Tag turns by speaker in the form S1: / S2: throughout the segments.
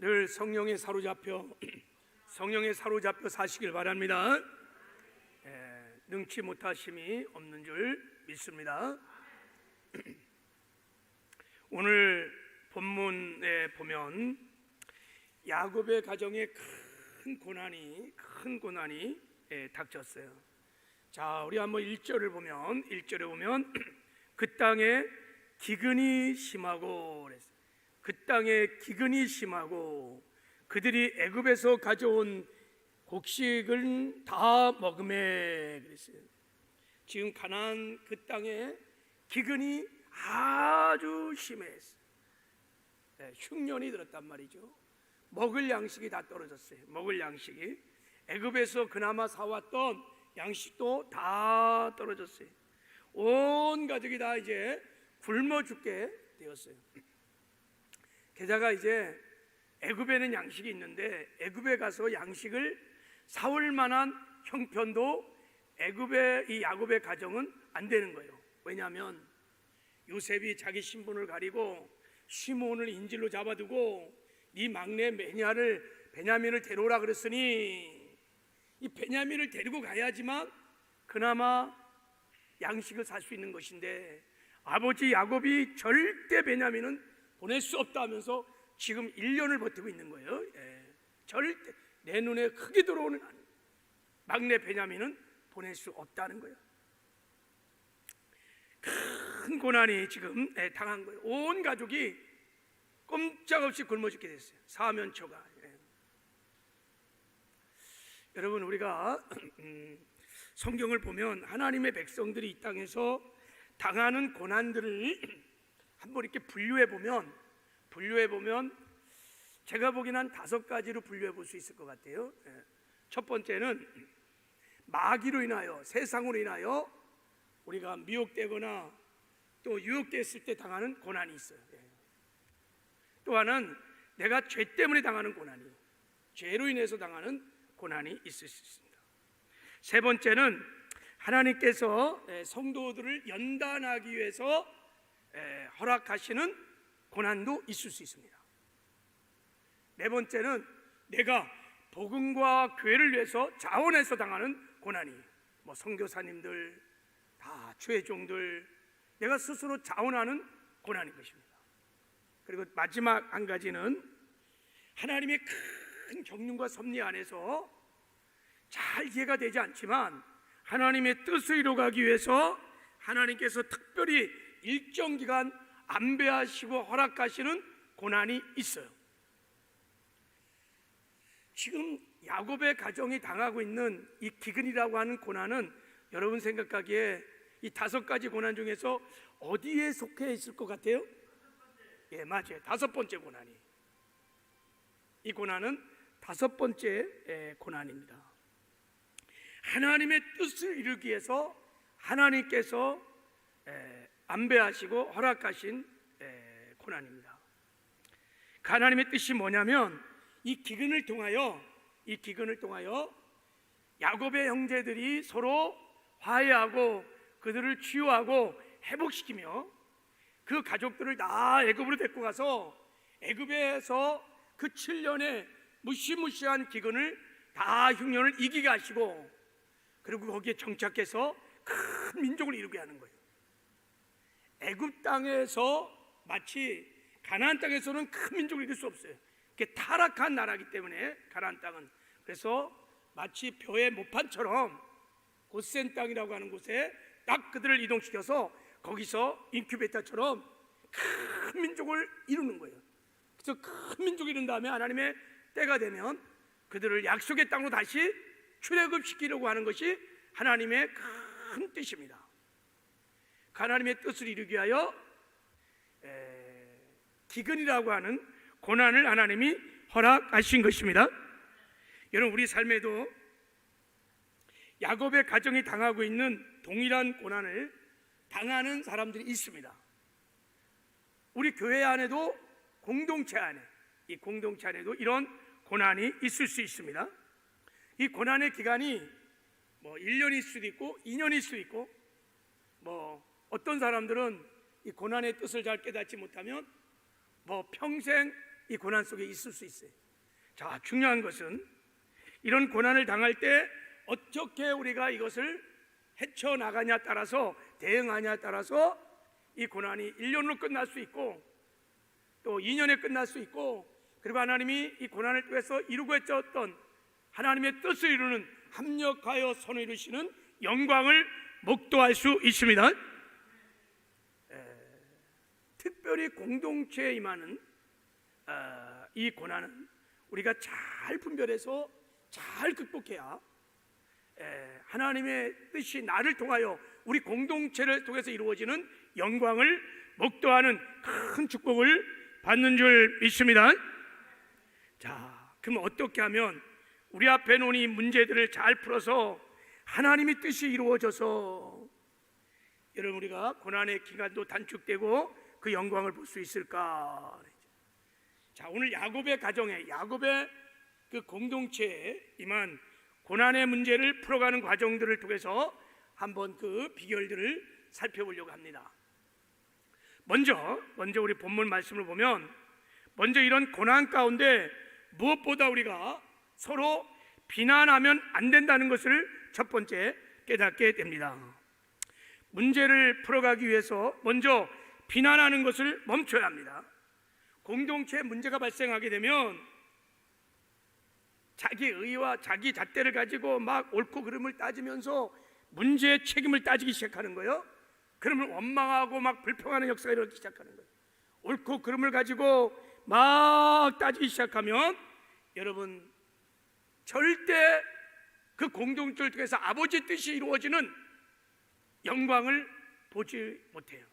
S1: 늘 성령에 사로잡혀 사시길 바랍니다. 능치 못하심이 없는 줄 믿습니다. 오늘 본문에 보면 야곱의 가정에 큰 고난이 닥쳤어요. 자, 우리 한번 1절에 보면 그 땅에 기근이 심하고 그랬어요. 그 땅에 기근이 심하고 그들이 애굽에서 가져온 곡식을 다 먹음에 그랬어요. 지금 가나안 그 땅에 기근이 아주 심했어요. 흉년이 들었단 말이죠. 먹을 양식이 다 떨어졌어요. 먹을 양식이 애굽에서 그나마 사왔던 양식도 다 떨어졌어요. 온 가족이 다 이제 굶어 죽게 되었어요. 게다가 이제 애굽에는 양식이 있는데 애굽에 가서 양식을 사올 만한 형편도 애굽의 이 야곱의 가정은 안 되는 거예요. 왜냐하면 요셉이 자기 신분을 가리고 시므온을 인질로 잡아두고 네 막내 베냐민을 데려오라 그랬으니 이 베냐민을 데리고 가야지만 그나마 양식을 살 수 있는 것인데 아버지 야곱이 절대 베냐민은 보낼 수 없다 하면서 지금 1년을 버티고 있는 거예요. 절대 내 눈에 크게 들어오는 막내 베냐민은 보낼 수 없다는 거예요. 큰 고난이 지금 당한 거예요. 온 가족이 꼼짝없이 굶어 죽게 됐어요. 사면초가. 여러분, 우리가 성경을 보면 하나님의 백성들이 이 땅에서 당하는 고난들을 한번 이렇게 분류해 보면 제가 보기에는 한 5가지로 분류해 볼 수 있을 것 같아요. 첫 번째는 마귀로 인하여, 세상으로 인하여 우리가 미혹되거나 또 유혹됐을 때 당하는 고난이 있어요. 또 하나는 내가 죄 때문에 당하는 고난이, 죄로 인해서 당하는 고난이 있을 수 있습니다. 세 번째는 하나님께서 성도들을 연단하기 위해서 허락하시는 고난도 있을 수 있습니다. 네 번째는 내가 복음과 교회를 위해서 자원해서 당하는 고난이, 뭐 선교사님들, 다 죄종들, 내가 스스로 자원하는 고난인 것입니다. 그리고 마지막 한 가지는 하나님의 큰 경륜과 섭리 안에서 잘 이해가 되지 않지만 하나님의 뜻을 이루어가기 위해서 하나님께서 특별히 일정 기간 안배하시고 허락하시는 고난이 있어요. 지금 야곱의 가정이 당하고 있는 이 기근이라고 하는 고난은 여러분 생각하기에 이 5가지 고난 중에서 어디에 속해 있을 것 같아요? 맞아요. 5번째 고난이. 이 고난은 5번째 고난입니다. 하나님의 뜻을 이루기 위해서 하나님께서 안배하시고 허락하신 고난입니다. 그 하나님의 뜻이 뭐냐면 이 기근을 통하여 야곱의 형제들이 서로 화해하고 그들을 치유하고 회복시키며 그 가족들을 다 애굽으로 데리고 가서 애굽에서 그 7년의 무시무시한 기근을 다 흉년을 이기게 하시고 그리고 거기에 정착해서 큰 민족을 이루게 하는 거예요. 애굽 땅에서 마치 가나안 땅에서는 큰 민족을 이룰 수 없어요. 그게 타락한 나라이기 때문에 가나안 땅은. 그래서 마치 벼의 모판처럼 고센 땅이라고 하는 곳에 딱 그들을 이동시켜서 거기서 인큐베이터처럼 큰 민족을 이루는 거예요. 그래서 큰 민족을 이룬 다음에 하나님의 때가 되면 그들을 약속의 땅으로 다시 출애굽시키려고 하는 것이 하나님의 큰 뜻입니다. 하나님의 뜻을 이루기 위하여 기근이라고 하는 고난을 하나님이 허락하신 것입니다. 여러분, 우리 삶에도 야곱의 가정이 당하고 있는 동일한 고난을 당하는 사람들이 있습니다. 우리 교회 안에도 공동체 안에도 이런 고난이 있을 수 있습니다. 이 고난의 기간이 뭐 1년일 수도 있고 2년일 수도 있고, 뭐 어떤 사람들은 이 고난의 뜻을 잘 깨닫지 못하면 뭐 평생 이 고난 속에 있을 수 있어요. 자, 중요한 것은 이런 고난을 당할 때 어떻게 우리가 이것을 헤쳐나가냐에 따라서, 대응하냐에 따라서 이 고난이 1년으로 끝날 수 있고 또 2년에 끝날 수 있고, 그리고 하나님이 이 고난을 통해서 이루고 했던 하나님의 뜻을 이루는, 합력하여 선을 이루시는 영광을 목도할 수 있습니다. 특별히 공동체에 임하는 이 고난은 우리가 잘 분별해서 잘 극복해야 하나님의 뜻이 나를 통하여 우리 공동체를 통해서 이루어지는 영광을 목도하는 큰 축복을 받는 줄 믿습니다. 자, 그럼 어떻게 하면 우리 앞에 놓은 이 문제들을 잘 풀어서 하나님의 뜻이 이루어져서 여러분 우리가 고난의 기간도 단축되고 그 영광을 볼 수 있을까? 자, 오늘 야곱의 가정에, 야곱의 그 공동체에 임한 고난의 문제를 풀어가는 과정들을 통해서 한번 그 비결들을 살펴보려고 합니다. 먼저 우리 본문 말씀을 보면, 먼저 이런 고난 가운데 무엇보다 우리가 서로 비난하면 안 된다는 것을 첫 번째 깨닫게 됩니다. 문제를 풀어가기 위해서 먼저 비난하는 것을 멈춰야 합니다. 공동체에 문제가 발생하게 되면 자기 의와 자기 잣대를 가지고 막 옳고 그름을 따지면서 문제의 책임을 따지기 시작하는 거예요. 그러면 원망하고 막 불평하는 역사가 일어나기 시작하는 거예요. 옳고 그름을 가지고 막 따지기 시작하면 여러분 절대 그 공동체를 통해서 아버지의 뜻이 이루어지는 영광을 보지 못해요.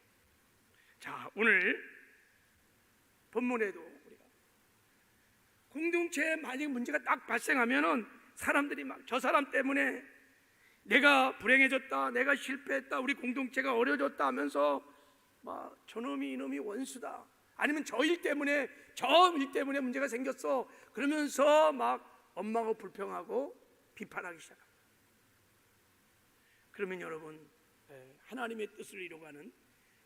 S1: 자, 오늘 본문에도 우리가 공동체에 만약 문제가 딱 발생하면은 사람들이 막 저 사람 때문에 내가 불행해졌다, 내가 실패했다, 우리 공동체가 어려졌다 하면서 막 저놈이 이놈이 원수다, 아니면 저 일 때문에 문제가 생겼어, 그러면서 막 원망하고 불평하고 비판하기 시작합니다. 그러면 여러분 하나님의 뜻을 이루어가는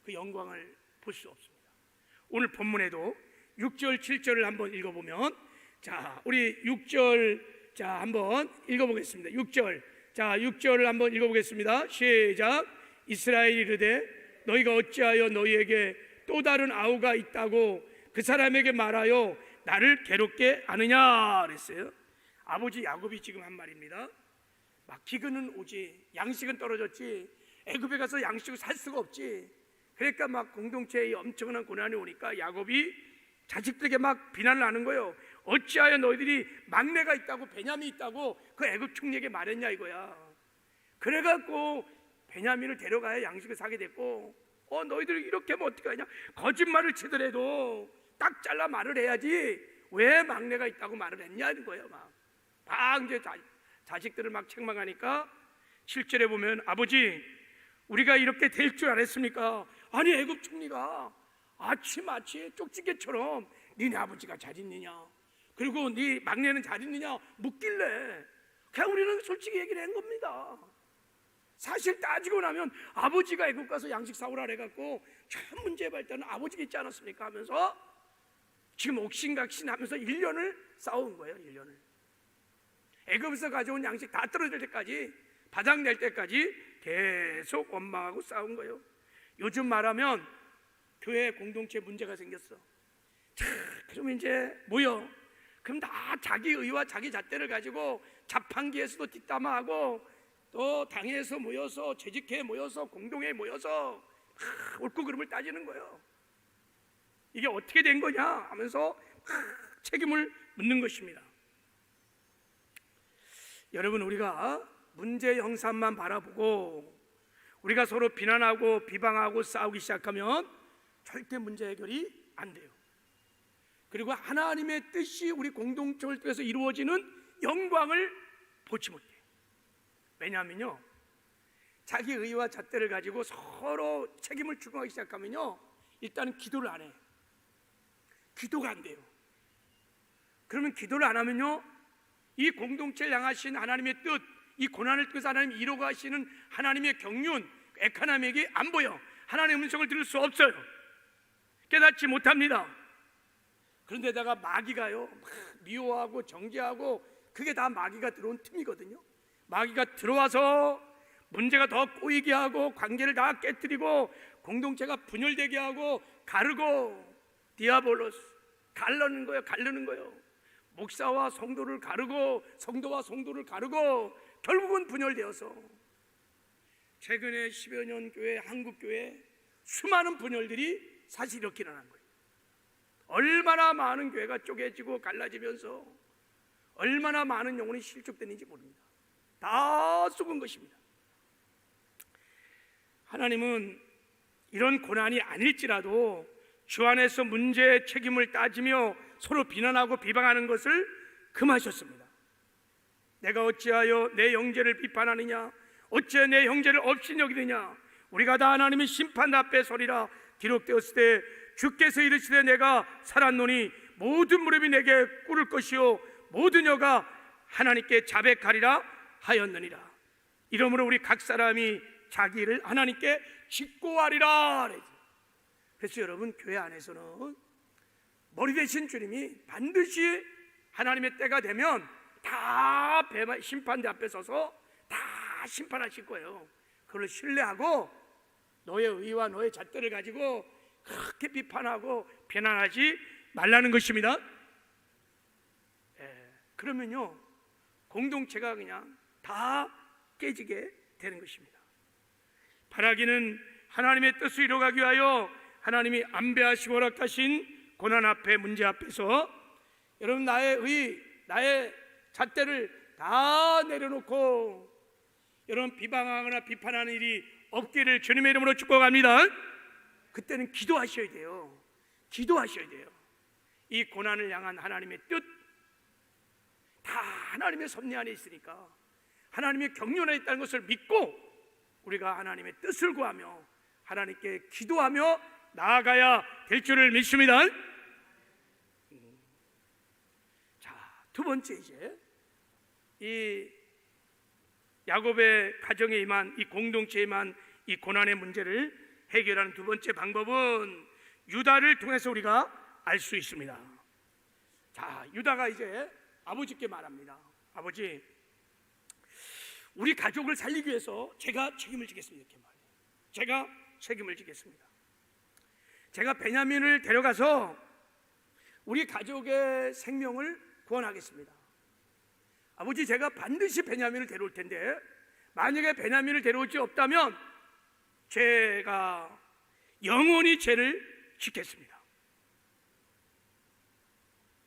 S1: 그 영광을 볼 수 없습니다. 오늘 본문에도 6절 7절을 한번 읽어보면, 자, 우리 6절 자 한번 읽어보겠습니다. 6절을 한번 읽어보겠습니다. 시작. 이스라엘이 이르되 너희가 어찌하여 너희에게 또 다른 아우가 있다고 그 사람에게 말하여 나를 괴롭게 하느냐 그랬어요. 아버지 야곱이 지금 한 말입니다. 막 기근은 오지, 양식은 떨어졌지, 애굽에 가서 양식을 살 수가 없지. 그러니까 막 공동체에 엄청난 고난이 오니까 야곱이 자식들에게 막 비난을 하는 거예요. 어찌하여 너희들이 막내가 있다고, 베냐민이 있다고 그 애굽 총리에게 말했냐 이거야. 그래갖고 베냐민을 데려가야 양식을 사게 됐고, 너희들이 이렇게 하면 어떻게 하냐, 거짓말을 치더라도 딱 잘라 말을 해야지 왜 막내가 있다고 말을 했냐는 거예요. 막 이제 자식들을 막 책망하니까 7절에 보면, 아버지 우리가 이렇게 될 줄 알았습니까? 아니 애굽 총리가 아치마치 쪽지게처럼 니네 아버지가 잘 있느냐, 그리고 네 막내는 잘 있느냐 묻길래 그냥 우리는 솔직히 얘기를 한 겁니다. 사실 따지고 나면 아버지가 애굽 가서 양식 사오라 해갖고 참 문제 발단은 아버지가 있지 않았습니까 하면서 지금 옥신각신 하면서 1년을 싸운 거예요. 1년을 애굽에서 가져온 양식 다 떨어질 때까지, 바닥낼 때까지 계속 원망하고 싸운 거예요. 요즘 말하면 교회 공동체 문제가 생겼어. 자, 그러면 이제 모여. 그럼 다 자기 의와 자기 잣대를 가지고 자판기에서도 뒷담화하고 또 당에서 모여서, 재직회에 모여서, 공동회에 모여서 옳고 그름을 따지는 거예요. 이게 어떻게 된 거냐 하면서 책임을 묻는 것입니다. 여러분, 우리가 문제 형상만 바라보고 우리가 서로 비난하고 비방하고 싸우기 시작하면 절대 문제 해결이 안 돼요. 그리고 하나님의 뜻이 우리 공동체를 통해서 이루어지는 영광을 보지 못해요. 왜냐하면요, 자기 의와 잣대를 가지고 서로 책임을 추궁하기 시작하면요, 일단은 기도를 안 해. 기도가 안 돼요. 그러면 기도를 안 하면요, 이 공동체를 향하신 하나님의 뜻, 이 고난을 통해서 하나님이 이루고 하시는 하나님의 경륜, 에카나미에게 안 보여. 하나님의 음성을 들을 수 없어요. 깨닫지 못합니다. 그런데다가 마귀가요 막 미워하고 정죄하고, 그게 다 마귀가 들어온 틈이거든요. 마귀가 들어와서 문제가 더 꼬이게 하고 관계를 다 깨뜨리고 공동체가 분열되게 하고 가르고, 디아볼로스, 가르는 거예요. 목사와 성도를 가르고 성도와 성도를 가르고 결국은 분열되어서 최근에 10여 년 교회, 한국 교회 수많은 분열들이 사실 이렇게 일어난 거예요. 얼마나 많은 교회가 쪼개지고 갈라지면서 얼마나 많은 영혼이 실족되는지 모릅니다. 다 썩은 것입니다. 하나님은 이런 고난이 아닐지라도 주 안에서 문제의 책임을 따지며 서로 비난하고 비방하는 것을 금하셨습니다. 내가 어찌하여 내 형제를 비판하느냐, 어찌하여 내 형제를 업신여기느냐, 우리가 다 하나님의 심판 앞에 서리라. 기록되었을 때 주께서 이르시되 내가 살았노니 모든 무릎이 내게 꿇을 것이요 모든 여가 하나님께 자백하리라 하였느니라. 이러므로 우리 각 사람이 자기 일을 하나님께 직고하리라. 그래서 여러분, 교회 안에서는 머리 대신 주님이 반드시 하나님의 때가 되면 다 심판대 앞에 서서 다 심판하실 거예요. 그걸 신뢰하고 너의 의와 너의 잣대를 가지고 그렇게 비판하고 비난하지 말라는 것입니다. 그러면요 공동체가 그냥 다 깨지게 되는 것입니다. 바라기는 하나님의 뜻을 이루어가기 위하여 하나님이 안배하시고 허락하신 고난 앞에, 문제 앞에서 여러분 나의 의, 나의 잣대를 다 내려놓고 여러분 비방하거나 비판하는 일이 없기를 주님의 이름으로 축복합니다. 그때는 기도하셔야 돼요. 기도하셔야 돼요. 이 고난을 향한 하나님의 뜻, 다 하나님의 섭리 안에 있으니까 하나님의 경륜 안에 있다는 것을 믿고 우리가 하나님의 뜻을 구하며 하나님께 기도하며 나아가야 될 줄을 믿습니다. 자, 두 번째, 이제 이 야곱의 가정에 임한, 이 공동체에 임한 이 고난의 문제를 해결하는 두 번째 방법은 유다를 통해서 우리가 알 수 있습니다. 자, 유다가 이제 아버지께 말합니다. 아버지, 우리 가족을 살리기 위해서 제가 책임을 지겠습니다. 이렇게 말해요. 제가 책임을 지겠습니다. 제가 베냐민을 데려가서 우리 가족의 생명을 구원하겠습니다. 아버지, 제가 반드시 베냐민을 데려올 텐데 만약에 베냐민을 데려올 수 없다면 제가 영원히 죄를 짓겠습니다.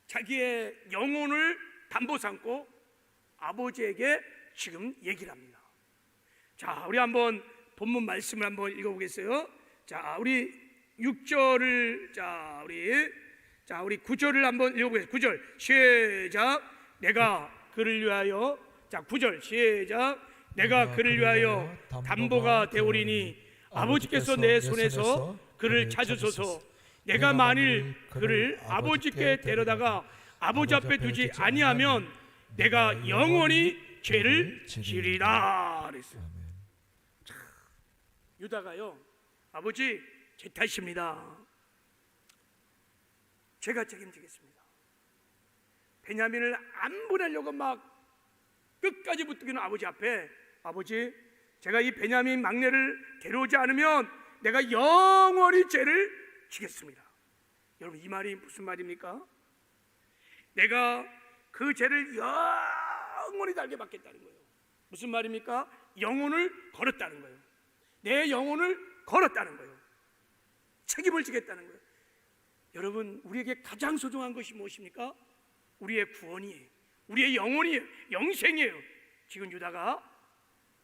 S1: 자기의 영혼을 담보 삼고 아버지에게 지금 얘기를 합니다. 자, 우리 한번 본문 말씀을 한번 읽어보겠어요. 자, 우리 6절을 우리 9절을 한번 읽어보겠습니다. 9절 시작. 내가 그를 위하여, 자 9절 시작. 내가 그를 위하여 담보가 되오리니 아버지께서 내 손에서 그를 찾으소서. 내가 만일 그를 아버지께 데려다가 아버지 앞에 두지 아니하면 내가 영원히 죄를 지리라 그랬어요. 유다가요, 아버지 제 탓입니다. 제가 책임지겠습니다. 베냐민을 안 보내려고 막 끝까지 붙들기는 아버지 앞에, 아버지 제가 이 베냐민 막내를 데려오지 않으면 내가 영원히 죄를 지겠습니다. 여러분, 이 말이 무슨 말입니까? 내가 그 죄를 영원히 달게 받겠다는 거예요. 무슨 말입니까? 영혼을 걸었다는 거예요. 내 영혼을 걸었다는 거예요. 책임을 지겠다는 거예요. 여러분, 우리에게 가장 소중한 것이 무엇입니까? 우리의 구원이에요. 우리의 영혼이에요. 영생이에요. 지금 유다가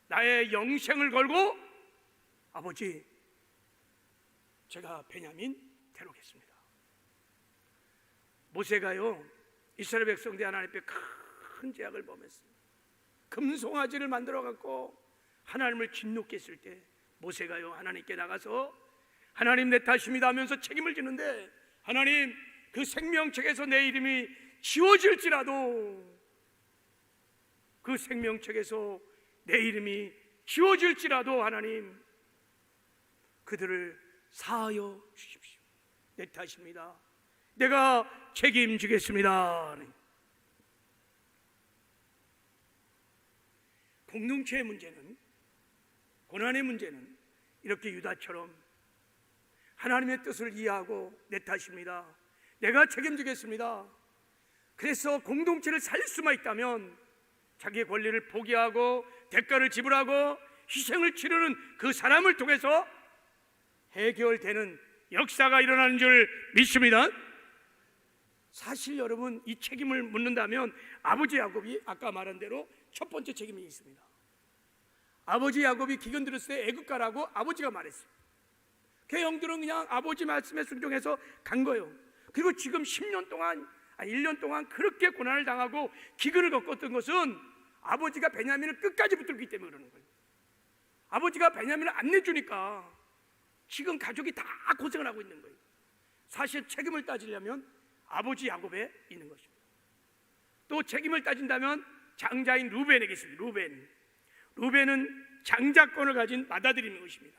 S1: 나의 영생을 걸고 아버지, 제가 베냐민 데려오겠습니다. 모세가요, 이스라엘 백성들 하나님 앞에 큰 죄악을 범했습니다. 금송아지를 만들어 갖고 하나님을 진노케 했을 때 모세가요, 하나님께 나가서 하나님 내 탓입니다 하면서 책임을 지는데, 하나님 그 생명책에서 내 이름이 지워질지라도, 그 생명책에서 내 이름이 지워질지라도 하나님 그들을 사하여 주십시오. 내 탓입니다. 내가 책임지겠습니다. 공동체의 문제는, 고난의 문제는 이렇게 유다처럼 하나님의 뜻을 이해하고 내 탓입니다, 내가 책임지겠습니다. 그래서 공동체를 살릴 수만 있다면 자기의 권리를 포기하고 대가를 지불하고 희생을 치르는 그 사람을 통해서 해결되는 역사가 일어나는 줄 믿습니다. 사실 여러분, 이 책임을 묻는다면 아버지 야곱이 아까 말한 대로 첫 번째 책임이 있습니다. 아버지 야곱이 기근 들었을 때 애굽 가라고 아버지가 말했어요. 그 형들은 그냥 아버지 말씀에 순종해서 간 거예요. 그리고 지금 10년 동안 1년 동안 그렇게 고난을 당하고 기근을 겪었던 것은 아버지가 베냐민을 끝까지 붙들기 때문에 그러는 거예요. 아버지가 베냐민을 안 내주니까 지금 가족이 다 고생을 하고 있는 거예요. 사실 책임을 따지려면 아버지 야곱에 있는 것입니다. 또 책임을 따진다면 장자인 루벤에게 있습니다. 루벤은 장자권을 가진 맏아들인 것입니다.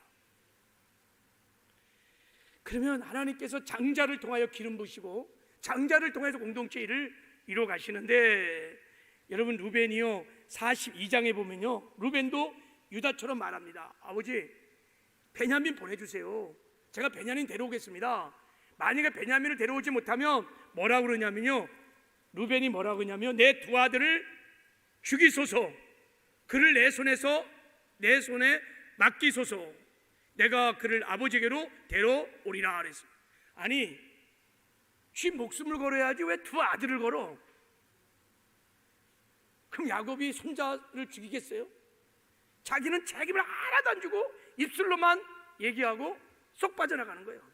S1: 그러면 하나님께서 장자를 통하여 기름 부으시고 장자를 통해서 공동체 일을 이루어 가시는데, 여러분 루벤이요 42장에 보면요, 루벤도 유다처럼 말합니다. 아버지, 베냐민 보내주세요. 제가 베냐민 데려오겠습니다. 만약에 베냐민을 데려오지 못하면 뭐라고 그러냐면요, 루벤이 뭐라고 그러냐면 내 두 아들을 죽이소서, 그를 내 손에 맡기소서, 내가 그를 아버지에게로 데려오리라 그랬어요. 아니, 쥐 목숨을 걸어야지 왜 두 아들을 걸어? 그럼 야곱이 손자를 죽이겠어요? 자기는 책임을 하나도 안 주고 입술로만 얘기하고 쏙 빠져나가는 거예요.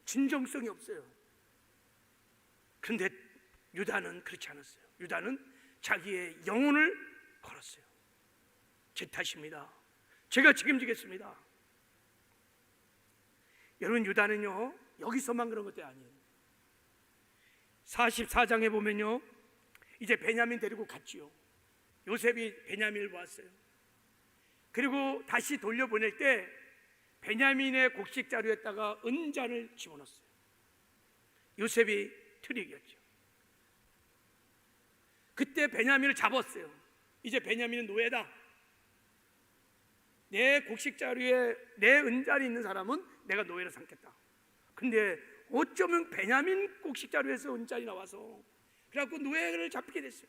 S1: 진정성이 없어요. 그런데 유다는 그렇지 않았어요. 유다는 자기의 영혼을 걸었어요. 제 탓입니다, 제가 책임지겠습니다. 여러분, 유다는요 여기서만 그런 것도 아니에요. 44장에 보면요, 이제 베냐민 데리고 갔지요. 요셉이 베냐민을 보았어요. 그리고 다시 돌려보낼 때 베냐민의 곡식 자루에다가 은잔을 집어넣었어요. 요셉이 트릭이었죠. 그때 베냐민을 잡았어요. 이제 베냐민은 노예다. 내 곡식 자루에 내 은잔이 있는 사람은 내가 노예로 삼겠다. 근데 어쩌면 베냐민 곡식 자루에서 은잔이 나와서 그래갖고 노예를 잡히게 됐어요.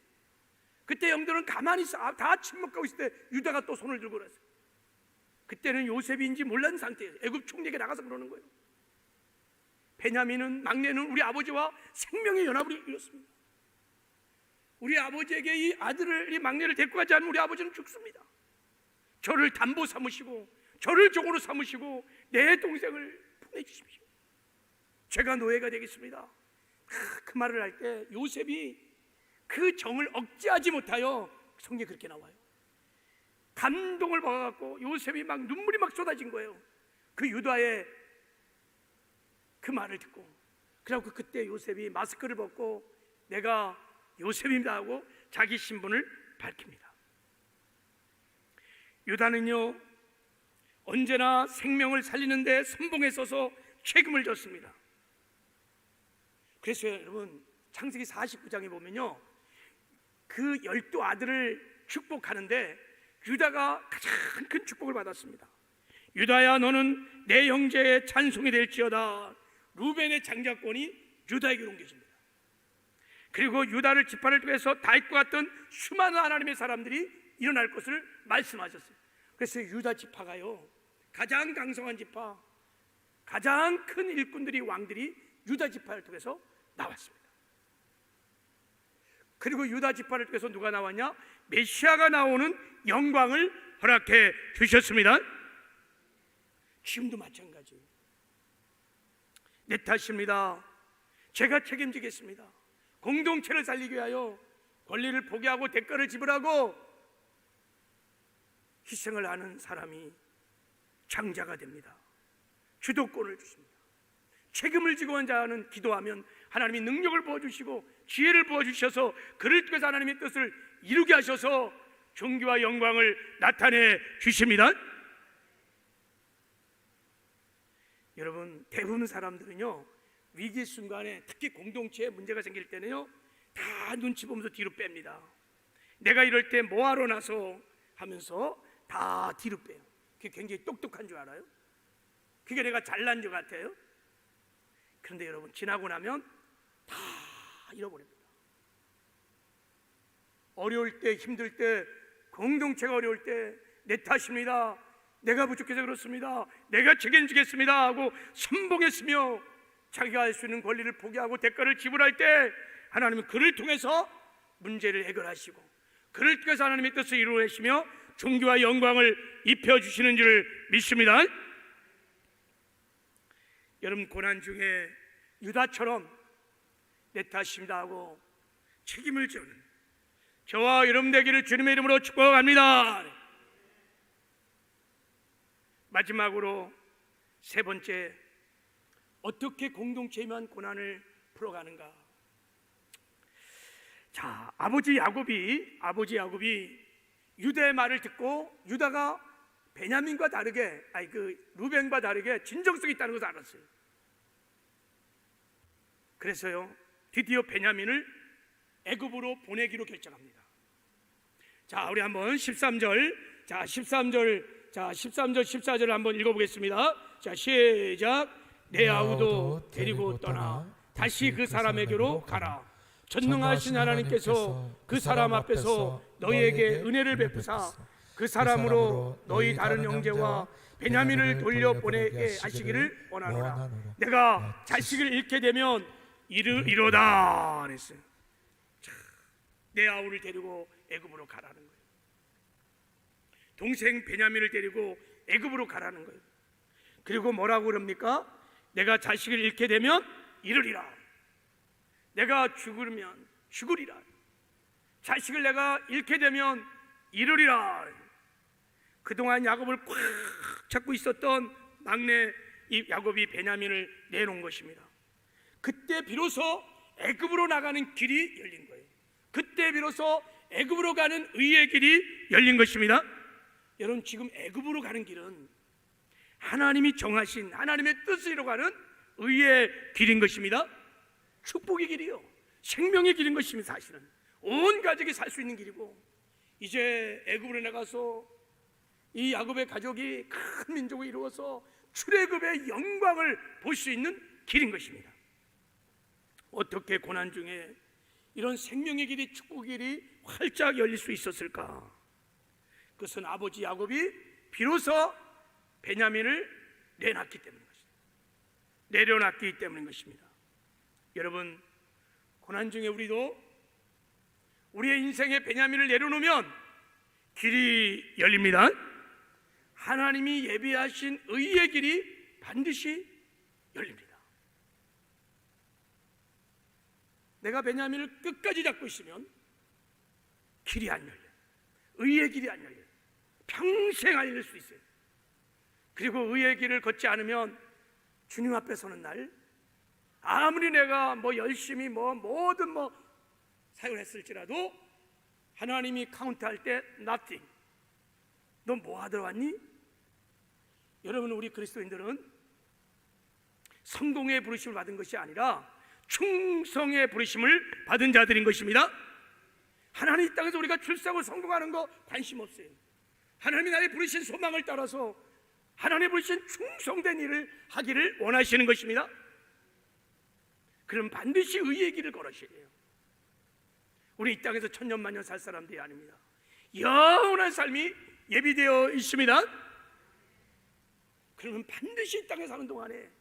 S1: 그때 형들은 가만히 있어, 다 침묵하고 있을 때 유다가 또 손을 들고 그랬어요. 그때는 요셉인지 몰랐는 상태예요. 애굽 총리에게 나가서 그러는 거예요. 베냐민은, 막내는 우리 아버지와 생명의 연합을 이뤘습니다. 우리 아버지에게 이 아들을, 이 막내를 데리고 가지 않으면 우리 아버지는 죽습니다. 저를 담보 삼으시고 저를 종으로 삼으시고 내 동생을 보내주십시오. 제가 노예가 되겠습니다. 그 말을 할 때 요셉이 그 정을 억제하지 못하여, 성경에 그렇게 나와요. 감동을 받아갖고 요셉이 막 눈물이 막 쏟아진 거예요. 그 유다의 그 말을 듣고. 그래갖고 그때 요셉이 마스크를 벗고 내가 요셉입니다 하고 자기 신분을 밝힙니다. 유다는요 언제나 생명을 살리는데 선봉에 서서 책임을 졌습니다. 그래서 여러분, 창세기 49장에 보면요, 그 12아들을 축복하는데 유다가 가장 큰 축복을 받았습니다. 유다야, 너는 내 형제의 찬송이 될지어다. 루벤의 장자권이 유다에게로 옮겨집니다. 그리고 유다를 지파를 통해서 다윗과 같은 수많은 하나님의 사람들이 일어날 것을 말씀하셨어요. 그래서 유다 지파가요 가장 강성한 지파, 가장 큰 일꾼들이, 왕들이 유다 지파를 통해서 나왔습니다. 그리고 유다 지파를 통해서 누가 나왔냐? 메시아가 나오는 영광을 허락해 주셨습니다. 지금도 마찬가지예요. 내 탓입니다, 제가 책임지겠습니다. 공동체를 살리기 위하여 권리를 포기하고 대가를 지불하고 희생을 하는 사람이 장자가 됩니다. 주도권을 주십니다. 책임을 지고 한 자는 기도하면 하나님이 능력을 부어주시고 지혜를 부어주셔서 그를 통해서 하나님의 뜻을 이루게 하셔서 존귀와 영광을 나타내 주십니다. 여러분, 대부분 사람들은요 위기 순간에 특히 공동체에 문제가 생길 때는요, 다 눈치 보면서 뒤로 뺍니다. 내가 이럴 때 뭐하러 나서 하면서 다 뒤로 빼요. 그게 굉장히 똑똑한 줄 알아요? 그게 내가 잘난 줄 같아요? 그런데 여러분, 지나고 나면 다 잃어버립니다. 어려울 때, 힘들 때, 공동체가 어려울 때 내 탓입니다, 내가 부족해서 그렇습니다, 내가 책임지겠습니다 하고 선봉했으며 자기가 할 수 있는 권리를 포기하고 대가를 지불할 때 하나님은 그를 통해서 문제를 해결하시고 그를 통해서 하나님의 뜻을 이루어내시며 존귀와 영광을 입혀주시는 줄 믿습니다. 여러분, 고난 중에 유다처럼 내 탓입니다 하고 책임을 지는 저와 여러분 되기를 주님의 이름으로 축복합니다. 마지막으로 세 번째, 어떻게 공동체에만 고난을 풀어가는가? 자, 아버지 야곱이 유다의 말을 듣고 유다가 베냐민과 다르게, 루벤과 다르게 진정성이 있다는 것을 알았어요. 그래서요, 드디어 베냐민을 애굽으로 보내기로 결정합니다. 자, 우리 한번 13절 14절을 한번 읽어보겠습니다. 자, 시작. 내 아우도 데리고 떠나 다시 그 사람에게로 가라. 전능하신 하나님께서 그 사람 앞에서 너희에게 은혜를 베푸사 그 사람으로 너희 다른 형제와 베냐민을 돌려보내게 하시기를 원하노라. 내가 자식을 잃게 되면 이르리로다 그랬어요. 내 아우를 데리고 애굽으로 가라는 거예요. 동생 베냐민을 데리고 애굽으로 가라는 거예요. 그리고 뭐라고 그럽니까? 내가 자식을 잃게 되면 이르리라. 내가 죽으면 죽으리라. 자식을 내가 잃게 되면 이르리라. 그동안 야곱을 꽉 잡고 있었던 막내 이 야곱이 베냐민을 내놓은 것입니다. 그때 비로소 애굽으로 나가는 길이 열린 거예요. 그때 비로소 애굽으로 가는 의의 길이 열린 것입니다. 여러분, 지금 애굽으로 가는 길은 하나님이 정하신 하나님의 뜻을 이루어가는 의의 길인 것입니다. 축복의 길이요, 생명의 길인 것입니다. 사실은 온 가족이 살 수 있는 길이고, 이제 애굽으로 나가서 이 야곱의 가족이 큰 민족을 이루어서 출애굽의 영광을 볼 수 있는 길인 것입니다. 어떻게 고난 중에 이런 생명의 길이, 축복의 길이 활짝 열릴 수 있었을까? 그것은 아버지 야곱이 비로소 베냐민을 내놨기 때문인 것입니다. 내려놨기 때문인 것입니다. 여러분, 고난 중에 우리도 우리의 인생에 베냐민을 내려놓으면 길이 열립니다. 하나님이 예비하신 의의 길이 반드시 열립니다. 내가 베냐민을 끝까지 잡고 있으면 길이 안 열려요. 의의 길이 안 열려요. 평생 안 열릴 수 있어요. 그리고 의의 길을 걷지 않으면 주님 앞에 서는 날, 아무리 내가 열심히 뭐든 사용을 했을지라도 하나님이 카운트할 때 nothing. 너 뭐 하러 왔니? 여러분, 우리 그리스도인들은 성공의 부르심을 받은 것이 아니라 충성의 부르심을 받은 자들인 것입니다. 하나님 이 땅에서 우리가 출세하고 성공하는 거 관심 없어요. 하나님이 나의 부르신 소망을 따라서 하나님이 부르신 충성된 일을 하기를 원하시는 것입니다. 그럼 반드시 의의 길을 걸으셔야 돼요. 우리 이 땅에서 천년만년 살 사람들이 아닙니다. 영원한 삶이 예비되어 있습니다. 그러면 반드시 이 땅에 사는 동안에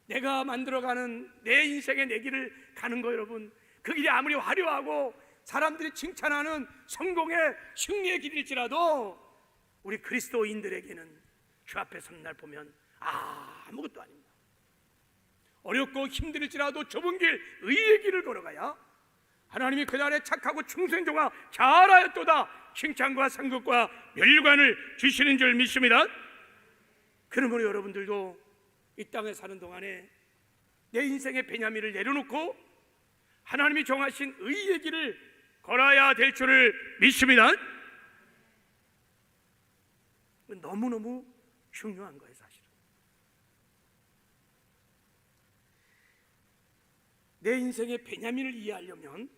S1: 내가 만들어가는 내 인생의 내 길을 가는 거, 여러분, 그 길이 아무리 화려하고 사람들이 칭찬하는 성공의 승리의 길일지라도 우리 그리스도인들에게는 주 앞에 선 날 보면 아무것도 아닙니다. 어렵고 힘들지라도 좁은 길, 의의 길을 걸어가야 하나님이 그날에 착하고 충성된 종아 잘하였도다 칭찬과 상급과 멸관을 주시는 줄 믿습니다. 그러므로 여러분들도 이 땅에 사는 동안에 내 인생의 베냐민을 내려놓고 하나님이 정하신 의의 길을 걸어야 될 줄을 믿습니다. 너무너무 중요한 거예요, 사실은. 내 인생의 베냐민을 이해하려면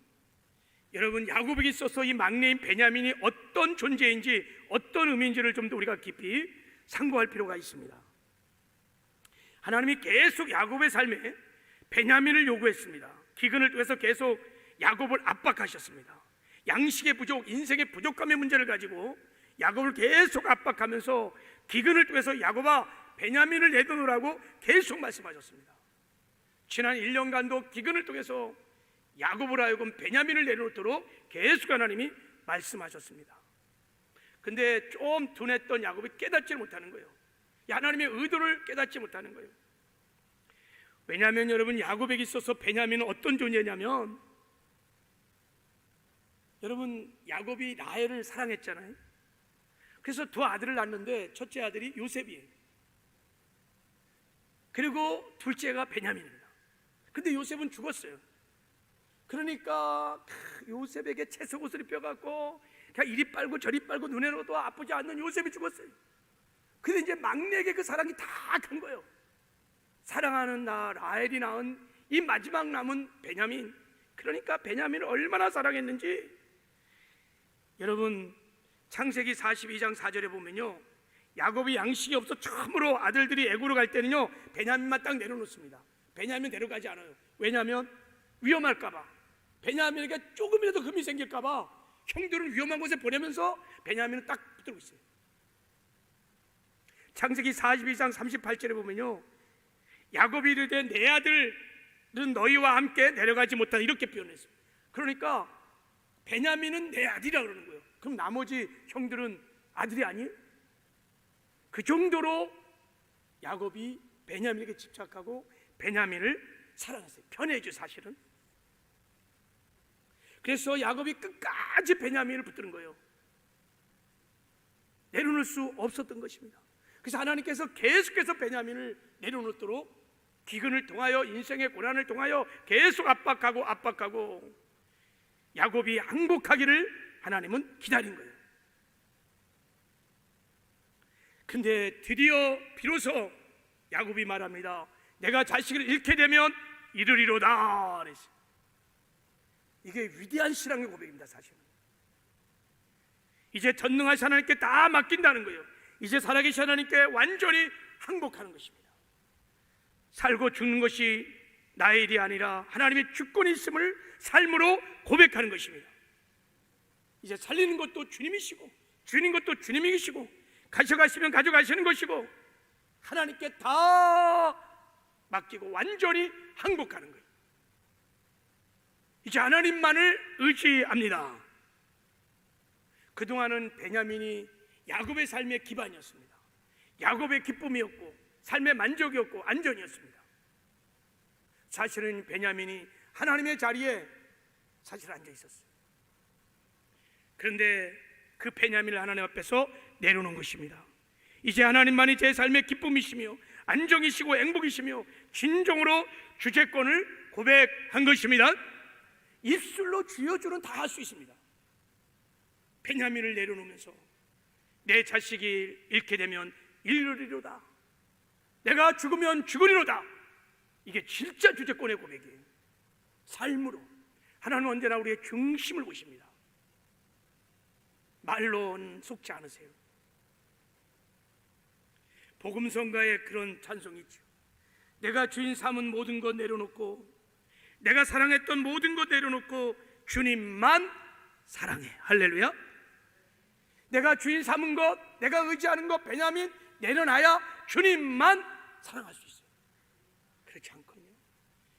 S1: 여러분 야곱에게 있어서 이 막내인 베냐민이 어떤 존재인지 어떤 의미인지를 좀 더 우리가 깊이 상고할 필요가 있습니다. 하나님이 계속 야곱의 삶에 베냐민을 요구했습니다. 기근을 통해서 계속 야곱을 압박하셨습니다. 양식의 부족, 인생의 부족함의 문제를 가지고 야곱을 계속 압박하면서 기근을 통해서 야곱아 베냐민을 내놓으라고 계속 말씀하셨습니다. 지난 1년간도 기근을 통해서 야곱을 하여금 베냐민을 내놓도록 계속 하나님이 말씀하셨습니다. 근데 좀 둔했던 야곱이 깨닫지 못하는 거예요. 하나님의 의도를 깨닫지 못하는 거예요. 왜냐하면 여러분 야곱에게 있어서 베냐민은 어떤 존재냐면 여러분 야곱이 라헬을 사랑했잖아요. 그래서 두 아들을 낳는데 첫째 아들이 요셉이에요. 그리고 둘째가 베냐민입니다. 근데 요셉은 죽었어요. 그러니까 요셉에게 채석옷을 입혀갖고 그냥 이리 빨고 저리 빨고 눈에로도 아프지 않는 요셉이 죽었어요. 근데 이제 막내에게 그 사랑이 다 간 거예요. 사랑하는 나 라헬이 낳은 이 마지막 남은 베냐민, 그러니까 베냐민을 얼마나 사랑했는지 여러분 창세기 42장 4절에 보면요, 야곱이 양식이 없어 처음으로 아들들이 애굽으로 갈 때는요 베냐민만 딱 내려놓습니다. 베냐민 데려가지 않아요. 왜냐하면 위험할까봐, 베냐민에게 조금이라도 금이 생길까봐 형들은 위험한 곳에 보내면서 베냐민은 딱 붙들고 있어요. 창세기 42장 38절에 보면요, 야곱이 이르되 내 아들은 너희와 함께 내려가지 못하다 이렇게 표현했어요. 그러니까 베냐민은 내 아들이라 그러는 거예요. 그럼 나머지 형들은 아들이 아니에요? 그 정도로 야곱이 베냐민에게 집착하고 베냐민을 사랑했어요. 편해죠 사실은. 그래서 야곱이 끝까지 베냐민을 붙드는 거예요. 내려놓을 수 없었던 것입니다. 그래서 하나님께서 계속해서 베냐민을 내려놓도록 기근을 통하여 인생의 고난을 통하여 계속 압박하고 야곱이 항복하기를 하나님은 기다린 거예요. 근데 드디어 비로소 야곱이 말합니다. 내가 자식을 잃게 되면 이르리로다 그랬어요. 이게 위대한 신앙의 고백입니다. 사실은 이제 전능하신 하나님께 다 맡긴다는 거예요. 이제 살아계신 하나님께 완전히 항복하는 것입니다. 살고 죽는 것이 나의 일이 아니라 하나님의 주권이 있음을 삶으로 고백하는 것입니다. 이제 살리는 것도 주님이시고 주는 것도 주님이시고 가져가시면 가져가시는 것이고 하나님께 다 맡기고 완전히 항복하는 거예요. 이제 하나님만을 의지합니다. 그동안은 베냐민이 야곱의 삶의 기반이었습니다. 야곱의 기쁨이었고 삶의 만족이었고 안전이었습니다. 사실은 베냐민이 하나님의 자리에 사실 앉아 있었어요. 그런데 그 베냐민을 하나님 앞에서 내려놓은 것입니다. 이제 하나님만이 제 삶의 기쁨이시며 안정이시고 행복이시며 진정으로 주재권을 고백한 것입니다. 입술로 주여 주는 다 할 수 있습니다. 베냐민을 내려놓으면서 내 자식이 잃게 되면 잃으리로다, 내가 죽으면 죽으리로다. 이게 진짜 주재권의 고백이에요. 삶으로 하나님은 언제나 우리의 중심을 보십니다. 말로는 속지 않으세요. 복음성가에 그런 찬송이 있죠. 내가 주인 삼은 모든 것 내려놓고 내가 사랑했던 모든 것 내려놓고 주님만 사랑해. 할렐루야. 내가 주인 삼은 것, 내가 의지하는 것 베냐민 내려놔야 주님만 사랑할 수 있어요. 그렇지 않거든요.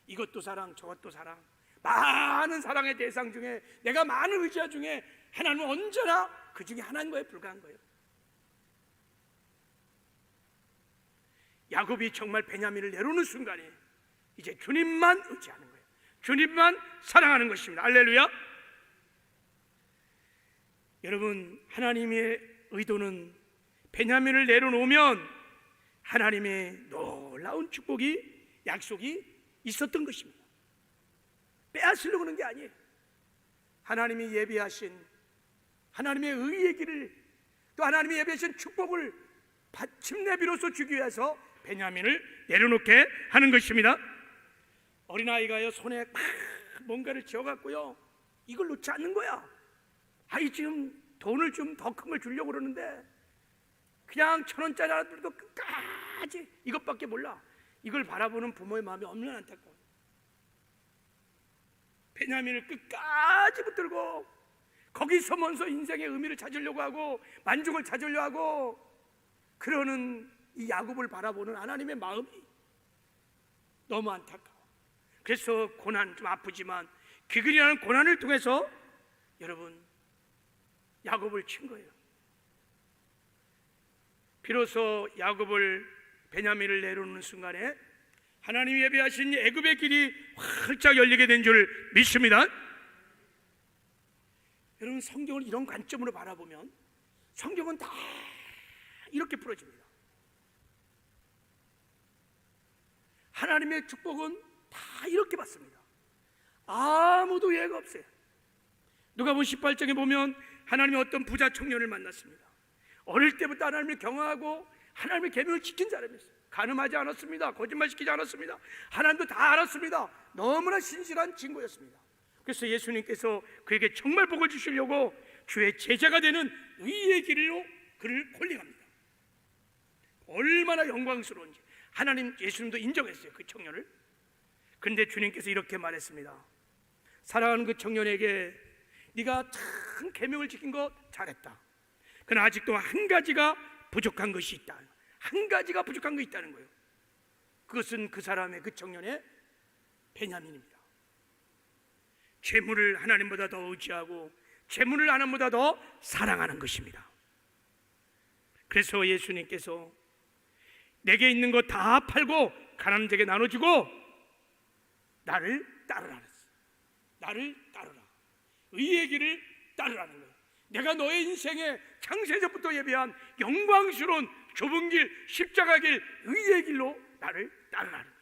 S1: 이것도 사랑 저것도 사랑, 많은 사랑의 대상 중에 내가 많은 의지하 중에 하나님은 언제나 그 중에 하나인 거에 불과한 거예요. 야곱이 정말 베냐민을 내려놓는 순간에 이제 주님만 의지하는 거예요. 주님만 사랑하는 것입니다. 할렐루야. 여러분, 하나님의 의도는 베냐민을 내려놓으면 하나님의 놀라운 축복이, 약속이 있었던 것입니다. 빼앗으려고 하는 게 아니에요. 하나님이 예비하신 하나님의 의의 길을, 또 하나님이 예비하신 축복을 마침내 비로소 주기 위해서 베냐민을 내려놓게 하는 것입니다. 어린아이가요 손에 막 뭔가를 쥐어갖고요 이걸 놓지 않는 거야. 아이 지금 돈을 좀 더 큰 걸 주려고 그러는데 그냥 1,000원짜리 하나도 끝까지 이것밖에 몰라. 이걸 바라보는 부모의 마음이 얼마나 안타까워. 베냐민을 끝까지 붙들고 거기서 먼저 인생의 의미를 찾으려고 하고 만족을 찾으려고 하고 그러는 이 야곱을 바라보는 하나님의 마음이 너무 안타까워. 그래서 고난, 좀 아프지만 기근이라는 고난을 통해서 여러분 야곱을 친 거예요. 비로소 야곱을 베냐민을 내려놓는 순간에 하나님이 예비하신 애굽의 길이 활짝 열리게 된 줄 믿습니다. 여러분 성경을 이런 관점으로 바라보면 성경은 다 이렇게 풀어집니다. 하나님의 축복은 다 이렇게 받습니다. 아무도 예가 없어요. 누가복음 18장에 보면 하나님이 어떤 부자 청년을 만났습니다. 어릴 때부터 하나님을 경외하고 하나님의 계명을 지킨 사람이었어요. 간음하지 않았습니다. 거짓말시키지 않았습니다. 하나님도 다 알았습니다. 너무나 신실한 친구였습니다. 그래서 예수님께서 그에게 정말 복을 주시려고 주의 제자가 되는 의의 길로 그를 콜링합니다. 얼마나 영광스러운지 하나님, 예수님도 인정했어요, 그 청년을. 그런데 주님께서 이렇게 말했습니다. 사랑하는 그 청년에게 네가 참 계명을 지킨 거 잘했다. 그러나 아직도 한 가지가 부족한 것이 있다. 한 가지가 부족한 것이 있다는 거예요. 그것은 그 사람의, 그 청년의 베냐민입니다. 재물을 하나님보다 더 의지하고 재물을 하나님보다 더 사랑하는 것입니다. 그래서 예수님께서 내게 있는 거 다 팔고 가난한 자에게 나눠주고 나를 따르라 그랬어요. 나를 따르라. 의의 길을 따르라는 거예요. 내가 너의 인생에 창세전부터 예비한 영광스러운 좁은 길, 십자가 길, 의의 길로 나를 따르라는 거예요.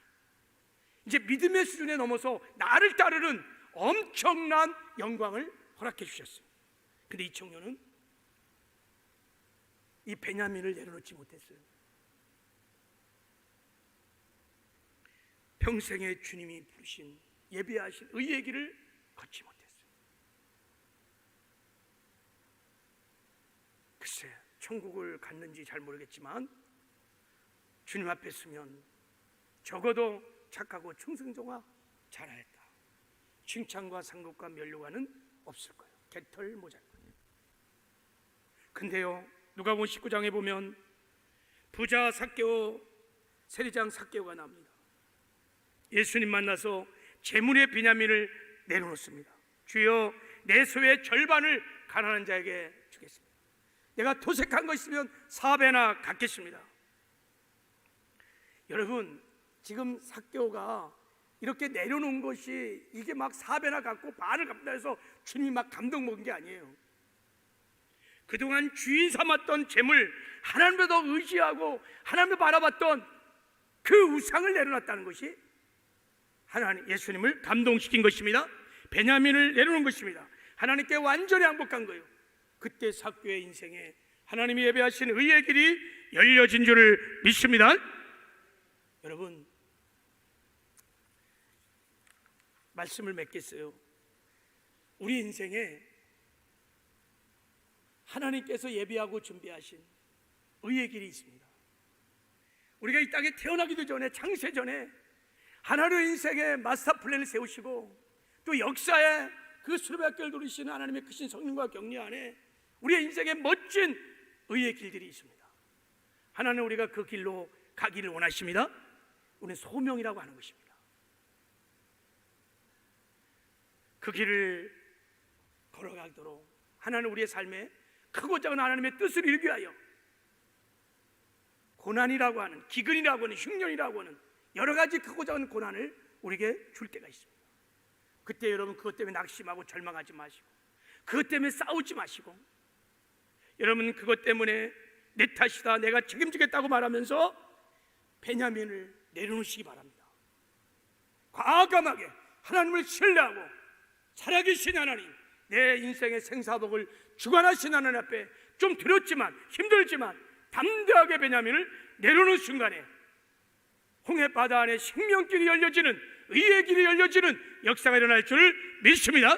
S1: 이제 믿음의 수준에 넘어서 나를 따르는 엄청난 영광을 허락해 주셨어요. 근데 이 청년은 이 베냐민을 내려놓지 못했어요. 평생에 주님이 부르신, 예비하신 의의 길을 걷지 못했어요. 글쎄, 천국을 갔는지 잘 모르겠지만 주님 앞에 서면 적어도 착하고 충성정화 잘하였다. 칭찬과 상급과 면류관은 없을 거예요. 개털 모자일 거예요. 근데요, 누가복음 19장에 보면 부자 삭개오, 세리장 삭개오가 나옵니다. 예수님 만나서 재물의 베냐민을 내려놓습니다. 주여, 내 소의 절반을 가난한 자에게 주겠습니다. 내가 도색한 거 있으면 4배나 갚겠습니다. 여러분, 지금 삭개오가 이렇게 내려놓은 것이 이게 막 4배나 갚고 반을 갚다 해서 주님이 막 감동 먹은 게 아니에요. 그동안 주인 삼았던 재물, 하나님을 더 의지하고 하나님을 바라봤던 그 우상을 내려놨다는 것이 하나님, 예수님을 감동시킨 것입니다. 베냐민을 내려놓은 것입니다. 하나님께 완전히 항복한 거예요. 그때 삭개오의 인생에 하나님이 예배하신 의의 길이 열려진 줄을 믿습니다. 여러분, 말씀을 맺겠어요. 우리 인생에 하나님께서 예비하고 준비하신 의의 길이 있습니다. 우리가 이 땅에 태어나기도 전에, 창세 전에 하나님의 인생에 마스터 플랜을 세우시고 또 역사에 그 수레바퀴를 돌리시는 하나님의 크신 성령과 격려 안에 우리의 인생에 멋진 의의 길들이 있습니다. 하나님, 우리가 그 길로 가기를 원하십니다. 우리는 소명이라고 하는 것입니다. 그 길을 걸어가도록 하나님 우리의 삶에 크고 작은 하나님의 뜻을 이루기 위하여 고난이라고 하는, 기근이라고 하는, 흉년이라고 하는 여러 가지 크고 작은 고난을 우리에게 줄 때가 있습니다. 그때 여러분 그것 때문에 낙심하고 절망하지 마시고, 그것 때문에 싸우지 마시고, 여러분 그것 때문에 내 탓이다, 내가 책임지겠다고 말하면서 베냐민을 내려놓으시기 바랍니다. 과감하게 하나님을 신뢰하고 살아계신 하나님, 내 인생의 생사복을 주관하신 하나님 앞에 좀 두렵지만 힘들지만 담대하게 베냐민을 내려놓은 순간에 홍해 바다 안에 생명길이 열려지는 의의 길이 열려지는 역사가 일어날 줄 믿습니다.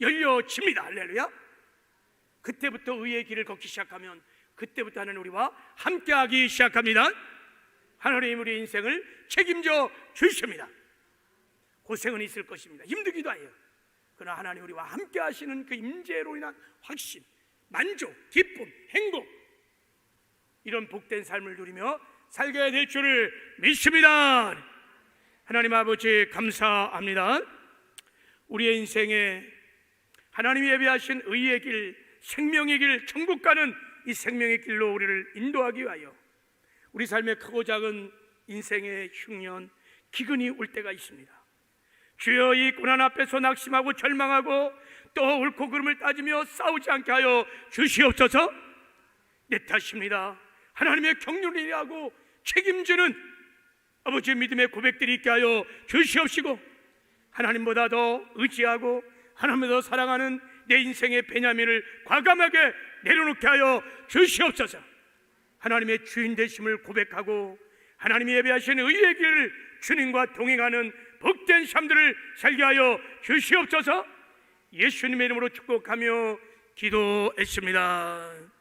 S1: 열려집니다. 할렐루야. 그때부터 의의 길을 걷기 시작하면 그때부터 하나님 우리와 함께하기 시작합니다. 하나님 우리 인생을 책임져 주십니다. 고생은 있을 것입니다. 힘들기도 해요. 그러나 하나님 우리와 함께 하시는 그 임재로 인한 확신, 만족, 기쁨, 행복, 이런 복된 삶을 누리며 살게 될 줄을 믿습니다. 하나님 아버지 감사합니다. 우리의 인생에 하나님이 예비하신 의의 길, 생명의 길, 천국 가는 이 생명의 길로 우리를 인도하기 위하여 우리 삶의 크고 작은 인생의 흉년, 기근이 올 때가 있습니다. 주여, 이 고난 앞에서 낙심하고 절망하고 또 옳고 그름을 따지며 싸우지 않게 하여 주시옵소서. 내 탓입니다. 하나님의 경륜을 이해하고 책임지는 아버지의 믿음의 고백들이 있게 하여 주시옵시고, 하나님보다 더 의지하고 하나님을 더 사랑하는 내 인생의 베냐민을 과감하게 내려놓게 하여 주시옵소서. 하나님의 주인 되심을 고백하고 하나님이 예배하신 의의 길을 주님과 동행하는 복된 삶들을 살게 하여 주시옵소서. 예수님의 이름으로 축복하며 기도했습니다.